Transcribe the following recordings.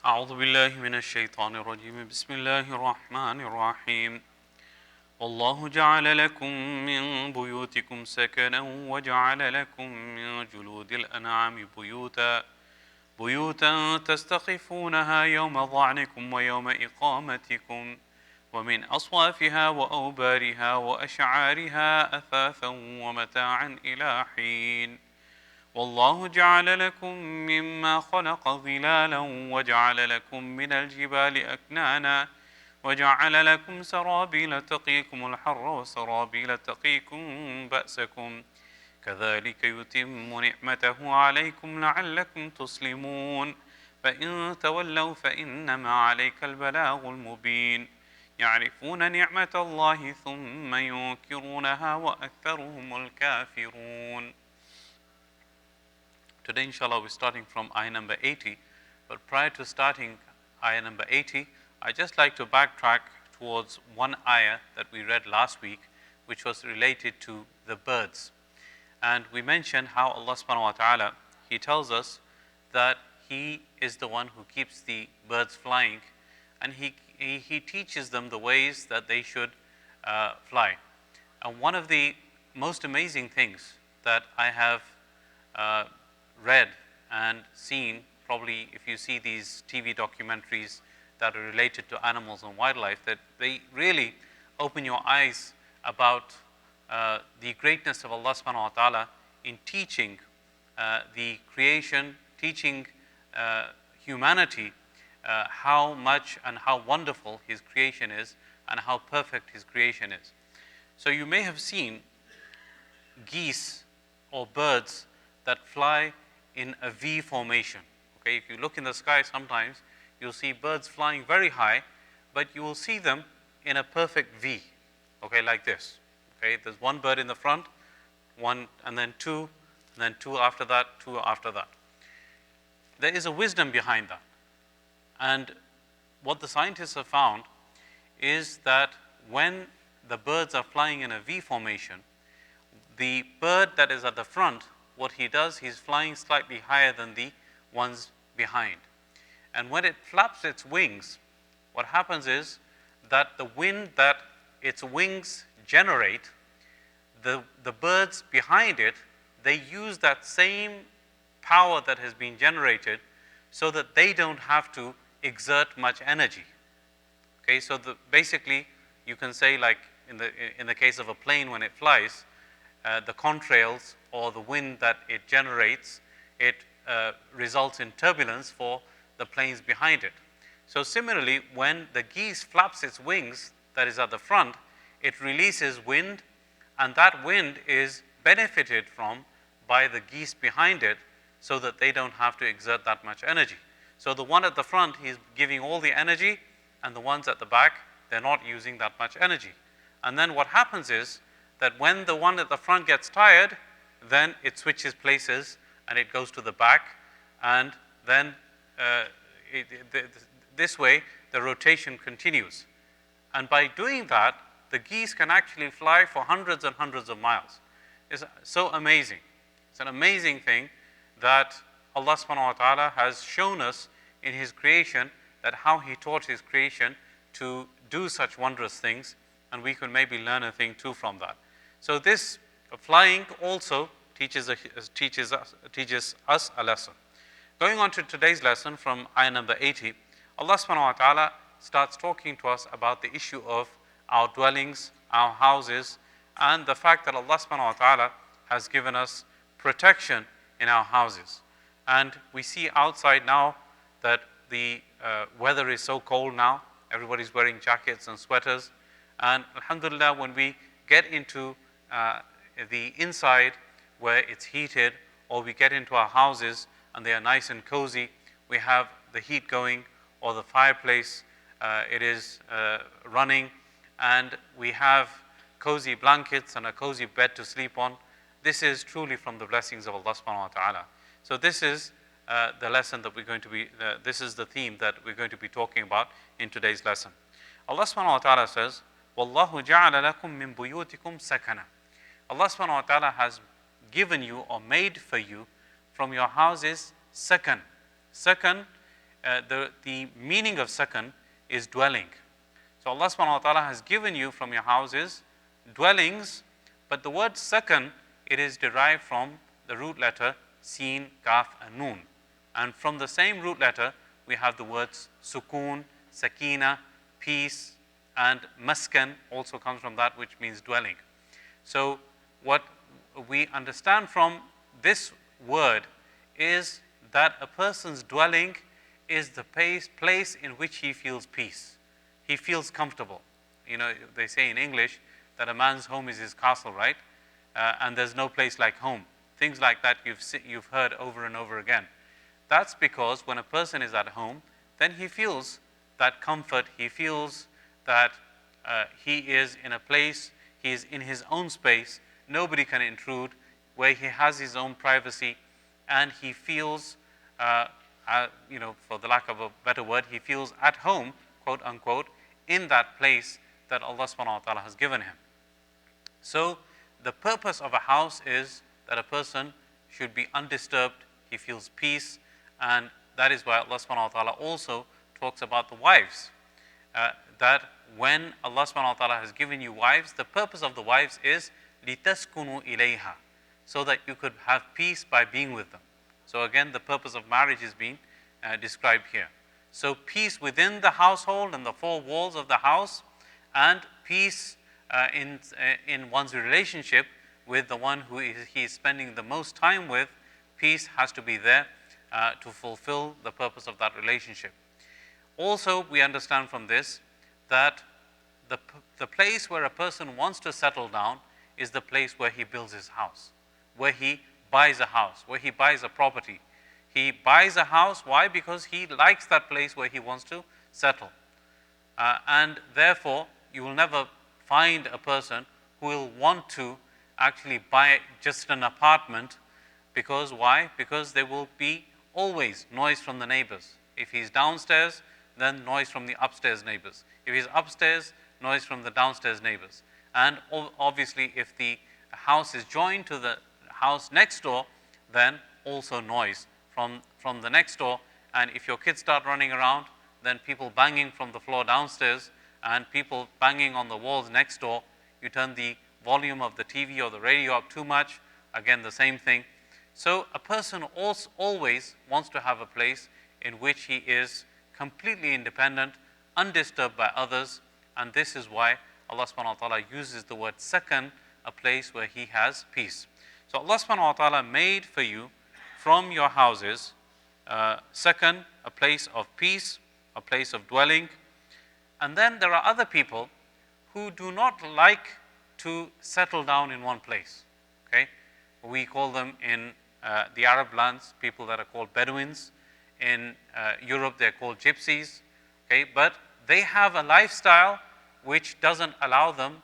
أعوذ بالله من الشيطان الرجيم بسم الله الرحمن الرحيم والله جعل لكم من بيوتكم سكنا وجعل لكم من جلود الأنعام بيوتا تستخفونها يوم ظعنكم ويوم إقامتكم ومن أصوافها وأوبارها وأشعارها أثاثا ومتاعا إلى حين والله جعل لكم مما خلق ظلالا وجعل لكم من الجبال أكنانا وجعل لكم سرابيل تقيكم الحر وسرابيل تقيكم بأسكم كذلك يتم نعمته عليكم لعلكم تسلمون فإن تولوا فإنما عليك البلاغ المبين يعرفون نعمة الله ثم ينكرونها وأكثرهم الكافرون. Today, inshallah, we're starting from ayah number 80. But prior to starting ayah number 80, I'd just like to backtrack towards one ayah that we read last week, which was related to the birds. And we mentioned how Allah subhanahu wa ta'ala, He tells us that He is the one who keeps the birds flying, and He teaches them the ways that they should fly. And one of the most amazing things that I have read and seen, probably if you see these TV documentaries that are related to animals and wildlife, that they really open your eyes about the greatness of Allah subhanahu wa ta'ala in teaching the creation, teaching humanity how much and how wonderful His creation is and how perfect His creation is. So you may have seen geese or birds that fly in a V formation. Okay, if you look in the sky sometimes, you'll see birds flying very high, but you will see them in a perfect V, okay, like this. Okay, there's one bird in the front, one, and then two after that, two after that. There is a wisdom behind that. And what the scientists have found is that when the birds are flying in a V formation, the bird that is at the front, what he does, he's flying slightly higher than the ones behind. And when it flaps its wings, what happens is that the wind that its wings generate, the birds behind it, they use that same power that has been generated so that they don't have to exert much energy. Okay, so basically you can say, like in the case of a plane when it flies, the contrails or the wind that it generates, it results in turbulence for the planes behind it. So similarly, when the geese flaps its wings that is at the front, it releases wind, and that wind is benefited from by the geese behind it so that they don't have to exert that much energy. So the one at the front, he's giving all the energy, and the ones at the back, they're not using that much energy. And then what happens is that when the one at the front gets tired, then it switches places and it goes to the back, and then this way the rotation continues. And by doing that, the geese can actually fly for hundreds and hundreds of miles. It's so amazing. It's an amazing thing that Allah subhanahu wa ta'ala has shown us in His creation, that how He taught His creation to do such wondrous things, and we could maybe learn a thing too from that. So this flying also teaches us a lesson. Going on to today's lesson from ayah number 80, Allah subhanahu wa ta'ala starts talking to us about the issue of our dwellings, our houses, and the fact that Allah subhanahu wa ta'ala has given us protection in our houses. And we see outside now that the weather is so cold now, everybody's wearing jackets and sweaters, and alhamdulillah, when we get into the inside where it's heated, or we get into our houses and they are nice and cozy, we have the heat going, or the fireplace it is running, and we have cozy blankets and a cozy bed to sleep on. This is truly from the blessings of Allah subhanahu wa ta'ala. So this is the lesson that we're going to be, this is the theme that we're going to be talking about in today's lesson. Allah subhanahu wa ta'ala says, وَاللَّهُ جَعَلَ لَكُم مِّن بُيُوتِكُمْ سَكَنًا. Allah subhanahu wa ta'ala has given you or made for you from your houses sakan. Sakan the meaning of sakan is dwelling. So Allah subhanahu wa ta'ala has given you from your houses dwellings, but the word sakan, it is derived from the root letter sin, kaf and noon. And from the same root letter, we have the words sukoon, sakina, peace, and maskan also comes from that, which means dwelling. So what we understand from this word is that a person's dwelling is the place in which he feels peace. He feels comfortable. You know, they say in English that a man's home is his castle, right? And there's no place like home. Things like that you've heard over and over again. That's because when a person is at home, then he feels that comfort, he feels that he is in a place, he is in his own space, nobody can intrude, where he has his own privacy, and he feels, you know, for the lack of a better word, he feels at home, quote unquote, in that place that Allah subhanahu wa ta'ala has given him. So the purpose of a house is that a person should be undisturbed, he feels peace, and that is why Allah subhanahu wa ta'ala also talks about the wives. That when Allah subhanahu wa ta'ala has given you wives, the purpose of the wives is لِتَسْكُنُوا إِلَيْهَا, so that you could have peace by being with them. So again, the purpose of marriage is being described here. So peace within the household and the four walls of the house, and peace in one's relationship with the one who he is spending the most time with. Peace has to be there to fulfill the purpose of that relationship. Also, we understand from this that the place where a person wants to settle down is the place where he builds his house, where he buys a house, where he buys a property. He buys a house, why? Because he likes that place where he wants to settle. And therefore, you will never find a person who will want to actually buy just an apartment, because why? Because there will be always noise from the neighbors. If he's downstairs, then noise from the upstairs neighbors. If he's upstairs, noise from the downstairs neighbors. And obviously, if the house is joined to the house next door, then also noise from the next door. And if your kids start running around, then people banging from the floor downstairs and people banging on the walls next door. You turn the volume of the TV or the radio up too much, again the same thing. So a person also always wants to have a place in which he is completely independent, undisturbed by others, and this is why Allah subhanahu wa ta'ala uses the word sakan, a place where he has peace. So Allah subhanahu wa ta'ala made for you from your houses sakan, a place of peace, a place of dwelling. And then there are other people who do not like to settle down in one place. Okay, we call them in the Arab lands people that are called Bedouins. In Europe, they're called gypsies. Okay, but they have a lifestyle which doesn't allow them,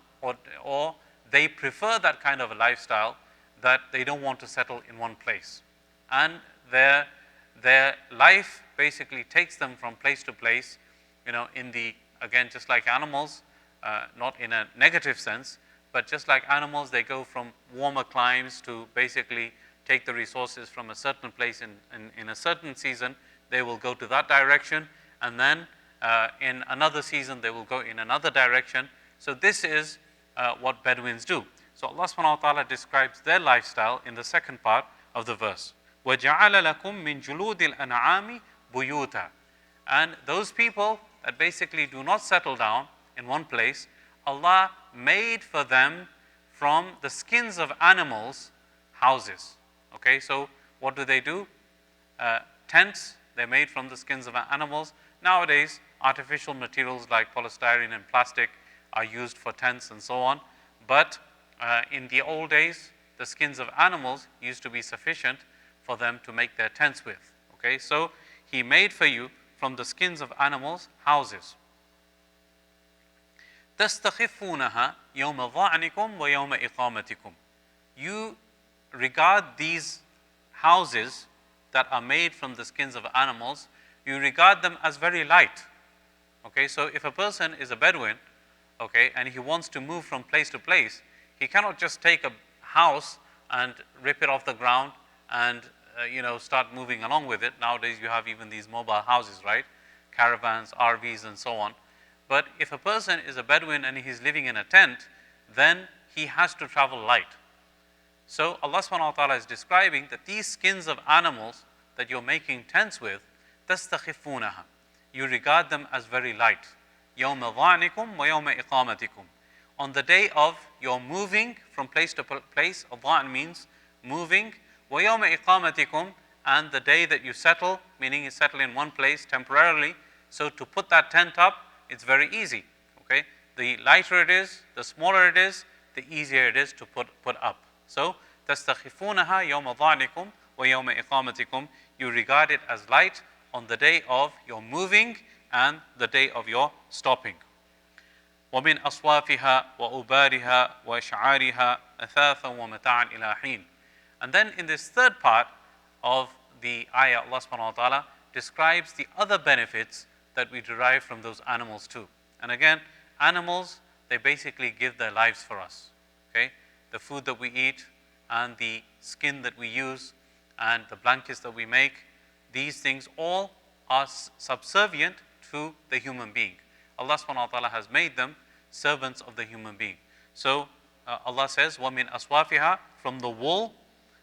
or they prefer that kind of a lifestyle, that they don't want to settle in one place. And their life basically takes them from place to place, you know, again, just like animals, not in a negative sense, but just like animals, they go from warmer climes to basically take the resources from a certain place in a certain season. They will go to that direction, and then in another season, they will go in another direction. So this is what Bedouins do. So Allah subhanahu wa ta'ala describes their lifestyle in the second part of the verse. وَجَعَلَ لَكُم مِّن جُلُودِ الْأَنْعَامِ بُيُوتًا. And those people that basically do not settle down in one place, Allah made for them from the skins of animals houses. Okay, so what do? Tents, they're made from the skins of animals. Nowadays, artificial materials like polystyrene and plastic are used for tents and so on. But in the old days, the skins of animals used to be sufficient for them to make their tents with. Okay, so He made for you from the skins of animals houses. تَسْتَخِفُونَهَا يَوْمَ ظَعْنِكُمْ وَيَوْمَ إِقَامَتِكُمْ. You regard these houses that are made from the skins of animals, you regard them as very light. Okay, so if a person is a Bedouin, okay, and he wants to move from place to place, he cannot just take a house and rip it off the ground and start moving along with it. Nowadays you have even these mobile houses, right? Caravans, RVs and so on. But if a person is a Bedouin and he's living in a tent, then he has to travel light. So Allah subhanahu wa ta'ala is describing that these skins of animals that you're making tents with, تَسْتَخِفُونَهَا, you regard them as very light. يَوْمَ ظَعْنِكُمْ وَيَوْمَ إِقَامَتِكُمْ, on the day of your moving from place to place. Dha'n means moving. وَيَوْمَ إِقَامَتِكُمْ, and the day that you settle, meaning you settle in one place temporarily. So to put that tent up, it's very easy. Okay, the lighter it is, the smaller it is, the easier it is to put up. So تَسْتَخِفُونَهَا يَوْمَ ظَعْنِكُمْ وَيَوْمَ إِقَامَتِكُمْ, you regard it as light on the day of your moving and the day of your stopping. وَمِنْ أَصْوَافِهَا وَأُبَارِهَا وَإِشْعَارِهَا أَثَاثًا وَمَتَاعًا إِلَى حِينٍ. And then in this third part of the ayah, Allah subhanahu wa ta'ala describes the other benefits that we derive from those animals too. And again, animals, they basically give their lives for us. Okay, the food that we eat and the skin that we use and the blankets that we make, these things all are subservient to the human being. Allah subhanahu wa ta'ala has made them servants of the human being. So Allah says, وَمِنْ أَصْوَافِهَا, from the wool,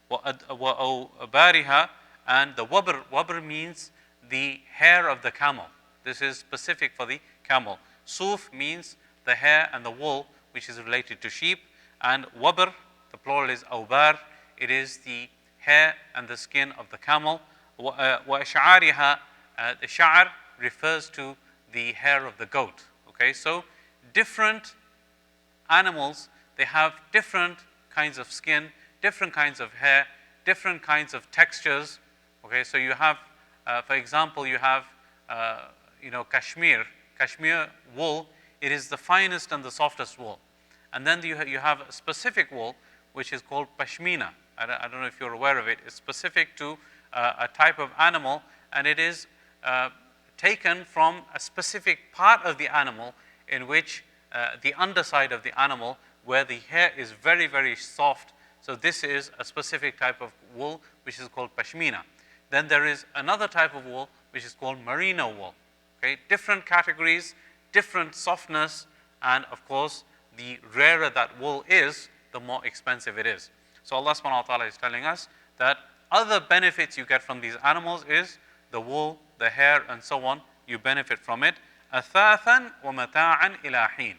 وَأَوْبَارِهَا, and the wabr. Wabr means the hair of the camel. This is specific for the camel. Suf means the hair and the wool, which is related to sheep. And wabr, the plural is awbar, it is the hair and the skin of the camel. وَأَشْعَارِهَا, the sha'r refers to the hair of the goat. Okay, so different animals, they have different kinds of skin, different kinds of hair, different kinds of textures. Okay, so you have, for example, you have, Kashmir wool. It is the finest and the softest wool. And then you have a specific wool which is called pashmina. I don't know if you're aware of it. It's specific to a type of animal, and it is taken from a specific part of the animal in which the underside of the animal, where the hair is very, very soft. So this is a specific type of wool which is called pashmina. Then there is another type of wool which is called merino wool. Okay, different categories, different softness, and of course, the rarer that wool is, the more expensive it is. So Allah subhanahu wa ta'ala is telling us that other benefits you get from these animals is the wool, the hair, and so on. You benefit from it. أَثَاثًا وَمَتَاعًا إِلَى حِينٍ.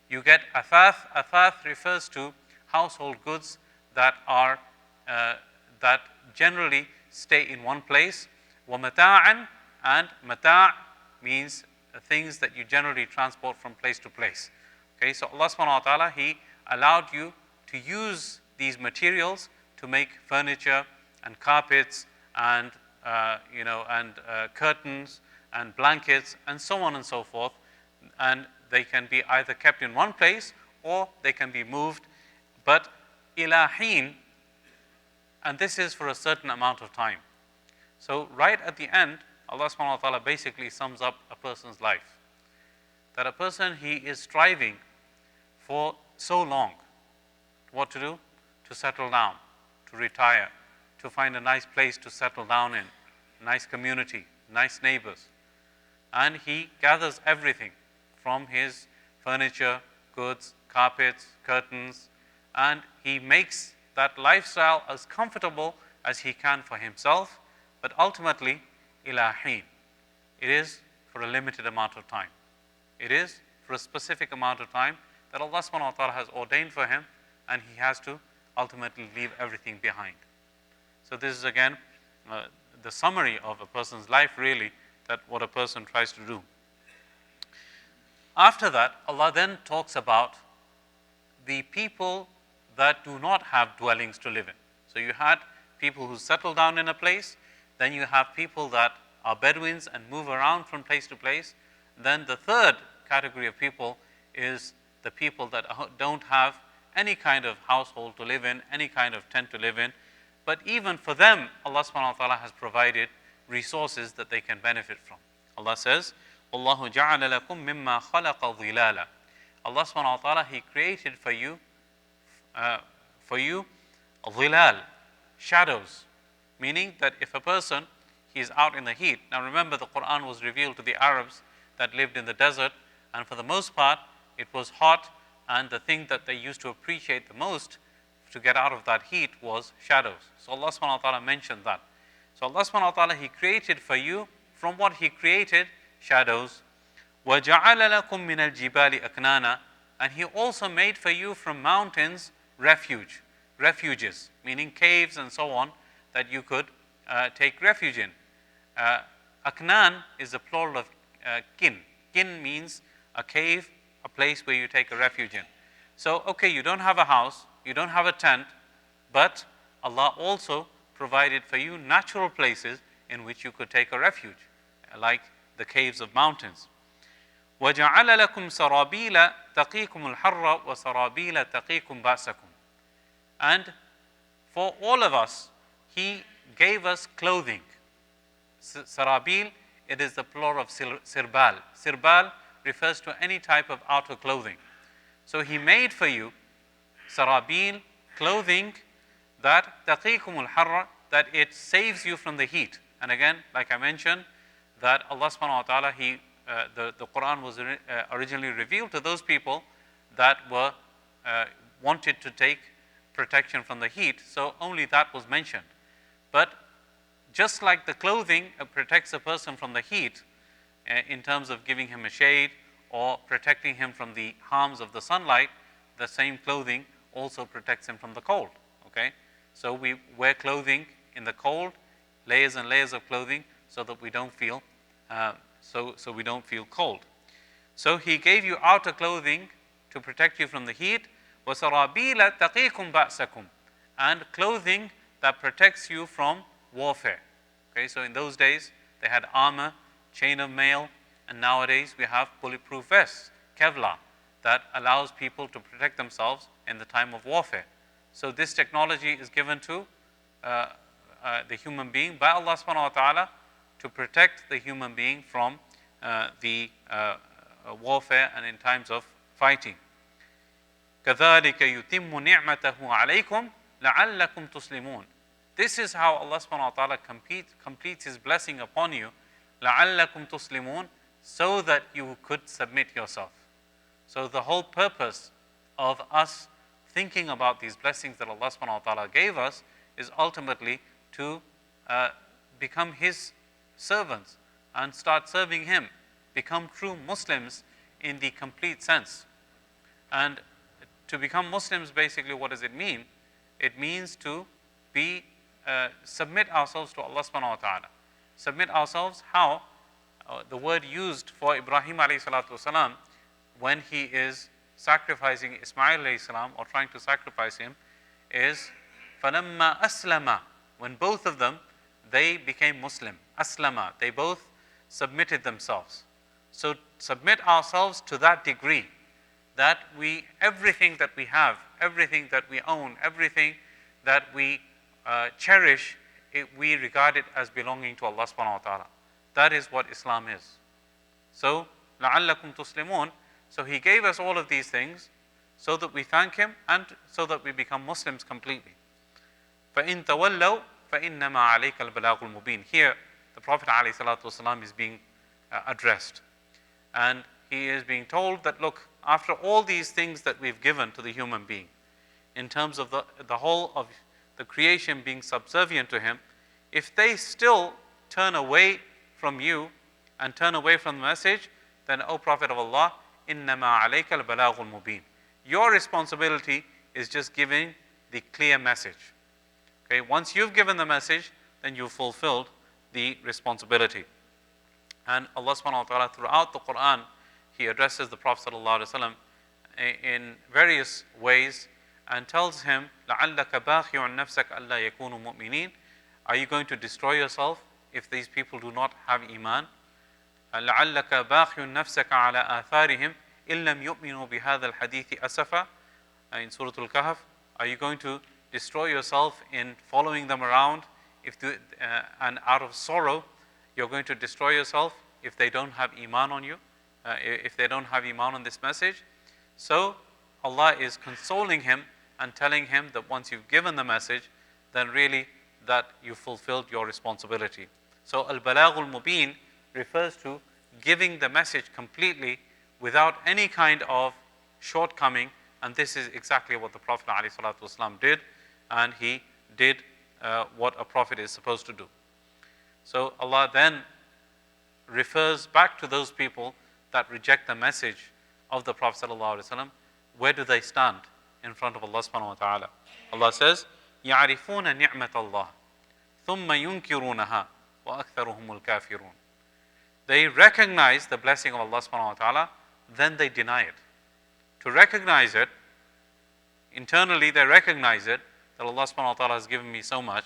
You get athath. Athath refers to household goods that are that generally stay in one place. وَمَتَاعًا, and mata' means things that you generally transport from place to place. Okay, so Allah subhanahu wa ta'ala, He allowed you to use these materials to make furniture and carpets and curtains and blankets and so on and so forth. And they can be either kept in one place or they can be moved. But ila heen, and this is for a certain amount of time. So right at the end, Allah subhanahu wa ta'ala basically sums up a person's life. That a person, he is striving for so long. What to do? To settle down, to retire, to find a nice place to settle down in, nice community, nice neighbors. And he gathers everything from his furniture, goods, carpets, curtains, and he makes that lifestyle as comfortable as he can for himself, but ultimately, ila heen. It is for a limited amount of time. It is for a specific amount of time that Allah subhanahu wa ta'ala has ordained for him, and he has to ultimately leave everything behind. So this is again the summary of a person's life, really, that what a person tries to do. After that, Allah then talks about the people that do not have dwellings to live in. So you had people who settle down in a place, then you have people that are Bedouins and move around from place to place. Then the third category of people is the people that don't have any kind of household to live in, any kind of tent to live in. But even for them, Allah subhanahu wa ta'ala has provided resources that they can benefit from. Allah says, وَاللَّهُ جَعَلَ لَكُم مِّمَّا خَلَقَ ظِلَالًا. Allah subhanahu wa ta'ala, He created for you ظilal, shadows. Meaning that if a person, he is out in the heat. Now remember, the Quran was revealed to the Arabs that lived in the desert, and for the most part it was hot, and the thing that they used to appreciate the most to get out of that heat was shadows. So Allah subhanahu wa ta'ala mentioned that. So Allah subhanahu wa ta'ala, He created for you, from what He created, shadows. وَجَعَلَ لَكُم مِّنَ الْجِبَالِ أَكْنَانًا, and He also made for you from mountains refuges, meaning caves and so on, that you could take refuge in. Aknan is the plural of kin. Kin means a cave, a place where you take a refuge in. So, okay, you don't have a house, you don't have a tent, but Allah also provided for you natural places in which you could take a refuge, like the caves of mountains. وَجَعَلَ لَكُمْ سَرَابِيلَ تَقِيكُمُ الْحَرَّ وَسَرَابِيلَ تَقِيكُمْ بَأْسَكُمْ. And for all of us, He gave us clothing. Sarabil, it is the plural of sirbal. Sirbal refers to any type of outer clothing. So He made for you sarabil, clothing, that taqikumul harra, that it saves you from the heat. And again, like I mentioned, that Allah subhanahu wa ta'ala, the Quran was originally revealed to those people that were wanted to take protection from the heat, so only that was mentioned. But just like the clothing protects a person from the heat in terms of giving him a shade or protecting him from the harms of the sunlight, the same clothing also protects him from the cold. Okay, so we wear clothing in the cold, layers and layers of clothing, so that we don't feel so we don't feel cold. So He gave you outer clothing to protect you from the heat. وَسَرَابِيلَ تَقِيكُمْ بَأْسَكُمْ, and clothing that protects you from warfare. Okay, so in those days they had armor, chain of mail, and nowadays we have bulletproof vests, Kevlar, that allows people to protect themselves in the time of warfare. So this technology is given to the human being by Allah subhanahu wa ta'ala to protect the human being from the warfare and in times of fighting. كَذَلِكَ يُتِمُّ نِعْمَتَهُ عَلَيْكُمْ لَعَلَّكُمْ تُسْلِمُونَ. This is how Allah subhanahu wa ta'ala completes His blessing upon you, لَعَلَّكُمْ تُسْلِمُونَ, so that you could submit yourself. So the whole purpose of us thinking about these blessings that Allah subhanahu wa ta'ala gave us is ultimately to become His servants and start serving Him, become true Muslims in the complete sense. And to become Muslims, basically, what does it mean? It means to be submit ourselves to Allah subhanahu wa ta'ala. Submit ourselves, how? The word used for Ibrahim alayhi salatu wasalam when he is sacrificing Ismail alayhi salam, or trying to sacrifice him, is فَلَمَّا أَسْلَمَا. When both of them, they became Muslim. Aslama, they both submitted themselves. So submit ourselves to that degree that everything that we have, everything that we own, everything that we cherish, we regard it as belonging to Allah subhanahu wa ta'ala. That is what Islam is. So, لَعَلَّكُمْ تُسْلِمُونَ. So He gave us all of these things so that we thank Him and so that we become Muslims completely. فَإِن تَوَلَّوْا فَإِنَّمَا عَلَيْكَ الْبَلَاغُ الْمُبِينُ. Here, the Prophet ﷺ is being addressed. And he is being told that, look, after all these things that we've given to the human being, in terms of the whole of the creation being subservient to Him, if they still turn away from you and turn away from the message, then, O Prophet of Allah, إِنَّمَا عَلَيْكَ الْبَلَاغُ الْمُبِينُ. Your responsibility is just giving the clear message. Okay, once you've given the message, then you've fulfilled the responsibility. And Allah subhanahu wa ta'ala, throughout the Quran, He addresses the Prophet sallallahu alaihi wasallam in various ways and tells him, لَعَلَّكَ بَاخِعٌ نَفْسَكَ أَلَّا يَكُونُوا مُؤْمِنِينَ. Are you going to destroy yourself if these people do not have iman? لَعَلَّكَ بَاخِعٌ نَفْسَكَ عَلَى آثَارِهِمْ إِن لَمْ يُؤْمِنُوا بِهَذَا الْحَدِيثِ أَسَفًا. In Surah Al-Kahf, are you going to destroy yourself in following them around and out of sorrow you're going to destroy yourself if they don't have iman on you, if they don't have iman on this message? So Allah is consoling him and telling him that once you've given the message, then really that you fulfilled your responsibility. So al-balaghul mubin refers to giving the message completely without any kind of shortcoming, and this is exactly what the Prophet ﷺ did, and he did what a prophet is supposed to do. So Allah then refers back to those people that reject the message of the Prophet ﷺ. Where do they stand in front of Allah subhanahu wa ta'ala? Allah says, يَعْرِفُونَ نِعْمَةَ اللَّهِ ثُمَّ يُنْكِرُونَهَا وَأَكْثَرُهُمُ الْكَافِرُونَ. They recognize the blessing of Allah subhanahu wa ta'ala, then they deny it. To recognize it, internally they recognize it, that Allah subhanahu wa ta'ala has given me so much,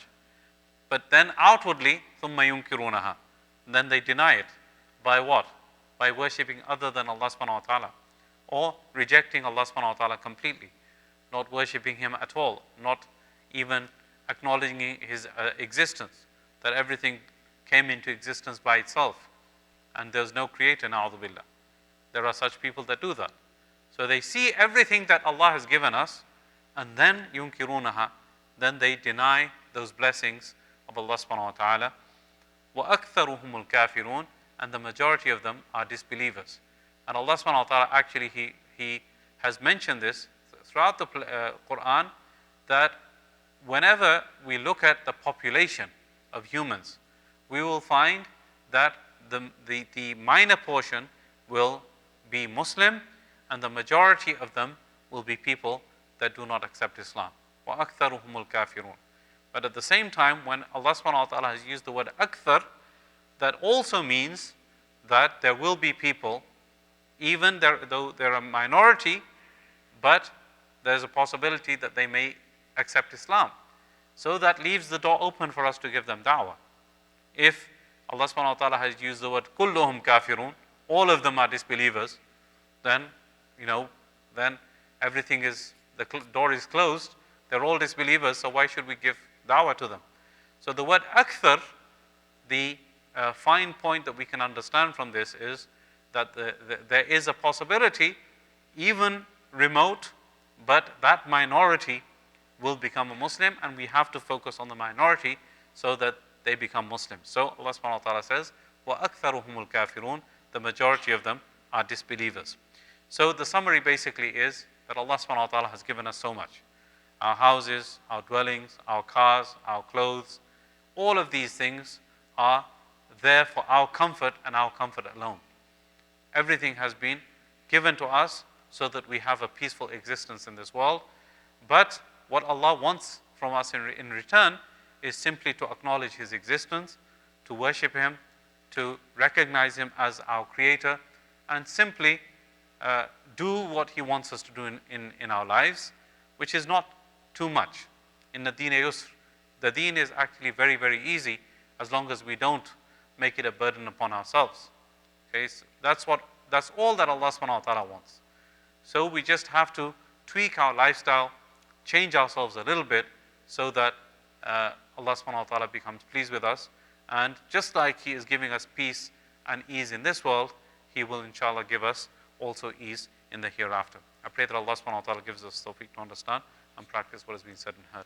but then outwardly, ثُمَّ يُنْكِرُونَهَا, then they deny it. By what? By worshipping other than Allah subhanahu wa ta'ala, or rejecting Allah subhanahu wa ta'ala completely, not worshipping Him at all, not even acknowledging His existence, that everything came into existence by itself, and there's no creator, na'udhu billah. There are such people that do that. So they see everything that Allah has given us, and then yunkirunaha, then they deny those blessings of Allah subhanahu wa ta'ala. وَأَكْثَرُهُمُ الْكَافِرُونَ, and the majority of them are disbelievers. And Allah subhanahu wa ta'ala actually, He has mentioned this throughout the Quran, that whenever we look at the population of humans, we will find that the minor portion will be Muslim, and the majority of them will be people that do not accept Islam. وَأَكْثَرُهُمُ الْكَافِرُونَ. But at the same time, when Allah subhanahu wa ta'ala has used the word akthar, that also means that there will be people, even though they're a minority, but there's a possibility that they may accept Islam. So that leaves the door open for us to give them da'wah. If Allah subhanahu wa ta'ala has used the word kulluhum kafirun, all of them are disbelievers, then, then everything is, the door is closed, they're all disbelievers, so why should we give da'wah to them? So the word akthar, the fine point that we can understand from this is that there is a possibility, even remote, but that minority will become a Muslim, and we have to focus on the minority so that they become Muslims. So Allah subhanahu wa ta'ala says, وَأَكْثَرُهُمُ الْكَافِرُونَ, the majority of them are disbelievers. So the summary basically is that Allah subhanahu wa ta'ala has given us so much. Our houses, our dwellings, our cars, our clothes, all of these things are there for our comfort and our comfort alone. Everything has been given to us so that we have a peaceful existence in this world. But what Allah wants from us in return is simply to acknowledge His existence, to worship Him, to recognize Him as our creator, and simply do what He wants us to do in our lives, which is not too much. In the deen yusr, the deen is actually very, very easy as long as we don't make it a burden upon ourselves. Okay, so that's all that Allah subhanahu wa ta'ala wants. So we just have to tweak our lifestyle, change ourselves a little bit so that Allah subhanahu wa ta'ala becomes pleased with us. And just like He is giving us peace and ease in this world, He will inshallah give us also ease in the hereafter. I pray that Allah subhanahu wa ta'ala gives us tawfiq to understand and practice what has been said and heard.